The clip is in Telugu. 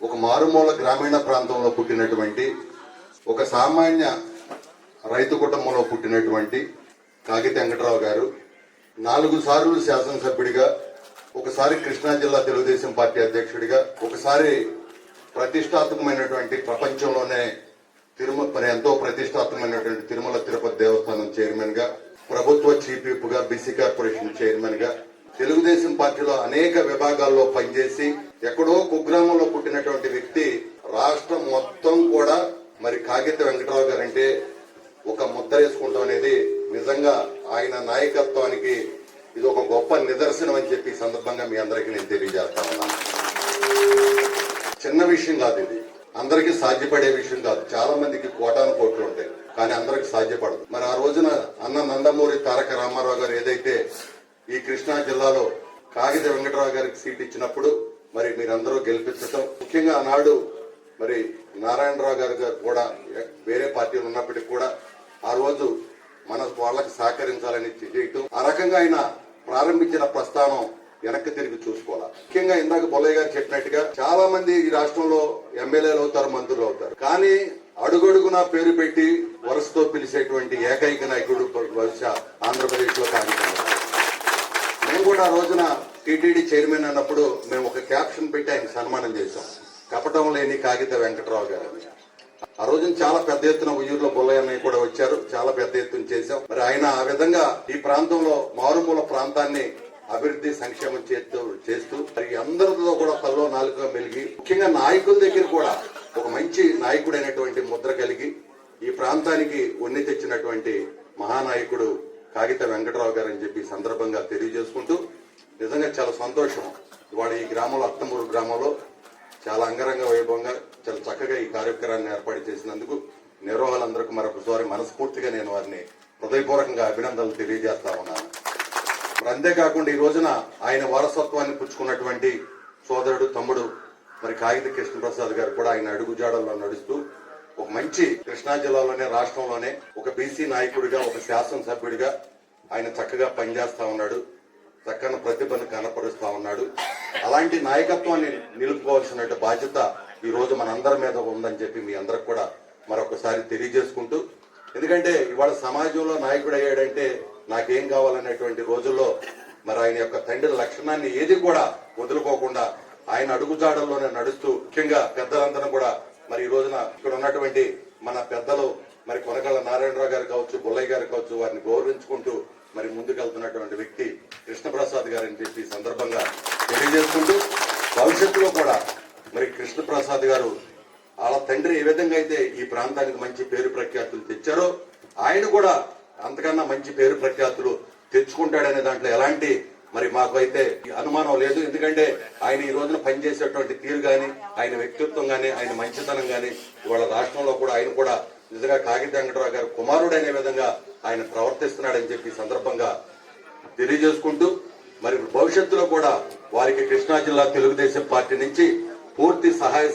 ఒక మారుమూల గ్రామీణ ప్రాంతంలో పుట్టినటువంటి ఒక సామాన్య రైతు కుటుంబంలో పుట్టినటువంటి కాగిత వెంకటరావు గారు 4 సార్లు శాసనసభ్యుడిగా, ఒకసారి కృష్ణా జిల్లా తెలుగుదేశం పార్టీ అధ్యక్షుడిగా, ఒకసారి ప్రతిష్టాత్మకమైనటువంటి ప్రపంచంలోనే ఎంతో ప్రతిష్టాత్మకమైనటువంటి తిరుమల తిరుపతి దేవస్థానం చైర్మన్ గా, ప్రభుత్వ చీఫ్ విప్ గా, బీసీ కార్పొరేషన్ చైర్మన్ గా, తెలుగుదేశం పార్టీలో అనేక విభాగాల్లో పనిచేసి ఎక్కడో కుగ్రామంలో పుట్టినటువంటి వ్యక్తి రాష్ట్రం మొత్తం కూడా మరి కాగిత వెంకటరావు గారంటే ఒక ముద్ర వేసుకుంటాం అనేది నిజంగా ఆయన నాయకత్వానికి ఇది ఒక గొప్ప నిదర్శనం అని చెప్పి ఈ సందర్భంగా మీ అందరికీ నేను తెలియజేస్తా ఉన్నాను. చిన్న విషయం కాదు ఇది, అందరికీ సాధ్యపడే విషయం కాదు. చాలా మందికి కోటాను కోట్లు ఉంటాయి, కానీ అందరికి సాధ్యపడదు. మరి ఆ రోజున అన్న నందమూరి తారక రామారావు గారు ఏదైతే ఈ కృష్ణా జిల్లాలో కాగిత వెంకటరావు గారికి సీట్ ఇచ్చినప్పుడు మరి మీరందరూ గెలిపించటం, ముఖ్యంగా ఆనాడు మరి నారాయణరావు గారు కూడా వేరే పార్టీలు ఉన్నప్పటికీ కూడా ఆ రోజు మన వాళ్ళకి సహకరించాలని చేయటం, ఆ రకంగా ఆయన ప్రారంభించిన ప్రస్థానం వెనక్కి తిరిగి చూసుకోవాలి. ముఖ్యంగా ఇందాక బొల్లయ్య గారు చెప్పినట్టుగా చాలా మంది ఈ రాష్ట్రంలో ఎమ్మెల్యేలు అవుతారు, మంత్రులు అవుతారు, కానీ అడుగడుగునా పేరు పెట్టి వరుసతో పిలిచేటువంటి ఏకైక నాయకుడు బహుశా ఆంధ్రప్రదేశ్ లో కాగిత. మేము కూడా ఆ రోజున టీటీడీ చైర్మన్ అన్నప్పుడు మేము ఒక క్యాప్షన్ పెట్టి ఆయన సన్మానం చేశాం, కపటం లేని కాగిత వెంకటరావు గారు. ఆ రోజున చాలా పెద్ద ఎత్తున ఉయ్యూరులో బొల్లయ్య కూడా వచ్చారు, చాలా పెద్ద ఎత్తున చేశాం. మరి ఆయన ఆ విధంగా ఈ ప్రాంతంలో మారుమూల ప్రాంతాన్ని అభివృద్ధి సంక్షేమం చేస్తూ మరి అందరితో కూడా తల్లో నాలుగుగా మెలిగి, ముఖ్యంగా నాయకుల దగ్గర కూడా ఒక మంచి నాయకుడైనటువంటి ముద్ర కలిగి ఈ ప్రాంతానికి వన్నె తెచ్చినటువంటి మహానాయకుడు కాగిత వెంకటరావు గారు అని చెప్పి సందర్భంగా తెలియజేసుకుంటూ నిజంగా చాలా సంతోషం. ఇవాళ ఈ గ్రామంలో అత్తమూరు గ్రామంలో చాలా అంగరంగ వైభవంగా చాలా చక్కగా ఈ కార్యక్రమాన్ని ఏర్పాటు చేసినందుకు నిర్వాహకులందరికీ మరొకసారి మనస్ఫూర్తిగా నేను వారిని హృదయపూర్వకంగా అభినందనలు తెలియజేస్తా ఉన్నాను. మరి అంతేకాకుండా ఈ రోజున ఆయన వారసత్వాన్ని పుచ్చుకున్నటువంటి సోదరుడు తమ్ముడు మరి కాగిత కృష్ణప్రసాద్ గారు కూడా ఆయన అడుగుజాడల్లో నడుస్తూ ఒక మంచి కృష్ణా జిల్లాలోనే రాష్ట్రంలోనే ఒక బీసీ నాయకుడిగా, ఒక శాసనసభ్యుడిగా ఆయన చక్కగా పనిచేస్తా ఉన్నాడు, చక్కని ప్రతిభను కనపరుస్తా ఉన్నాడు. అలాంటి నాయకత్వాన్ని నిలుపుకోవాల్సిన బాధ్యత ఈ రోజు మనందరి మీద ఉందని చెప్పి మీ అందరికి కూడా మరొకసారి తెలియజేసుకుంటూ, ఎందుకంటే ఇవాళ సమాజంలో నాయకుడు అయ్యాడంటే నాకేం కావాలనేటువంటి రోజుల్లో మరి ఆయన యొక్క తండ్రి లక్షణాన్ని ఏది కూడా వదులుకోకుండా ఆయన అడుగుజాడల్లోనే నడుస్తూ, ముఖ్యంగా పెద్దలందరూ కూడా మరి ఈ రోజున ఇక్కడ ఉన్నటువంటి మన పెద్దలు మరి కొనగళ్ళ నారాయణరావు గారు కావచ్చు, బొల్లయ్య గారు కావచ్చు, వారిని గౌరవించుకుంటూ మరి ముందుకెళ్తున్నటువంటి వ్యక్తి కృష్ణప్రసాద్ గారు అని చెప్పి సందర్భంగా తెలియజేసుకుంటూ, భవిష్యత్తులో కూడా మరి కృష్ణప్రసాద్ గారు వాళ్ళ తండ్రి ఏ విధంగా అయితే ఈ ప్రాంతానికి మంచి పేరు ప్రఖ్యాతులు తెచ్చారో ఆయన కూడా అంతకన్నా మంచి పేరు ప్రఖ్యాతులు తెచ్చుకుంటాడనే దాంట్లో ఎలాంటి మరి మాకు అయితే అనుమానం లేదు. ఎందుకంటే ఆయన ఈ రోజున పనిచేసేటువంటి తీరు గాని, ఆయన వ్యక్తిత్వం గాని, ఆయన మంచితనం గాని ఇవాళ రాష్ట్రంలో కూడా ఆయన కూడా నిజంగా కాగిత వెంకటరావు గారు కుమారుడు అనే విధంగా ఆయన ప్రవర్తిస్తున్నాడని చెప్పి సందర్భంగా తెలియజేసుకుంటూ, మరి భవిష్యత్తులో కూడా వారికి కృష్ణా జిల్లా తెలుగుదేశం పార్టీ నుంచి పూర్తి సహాయ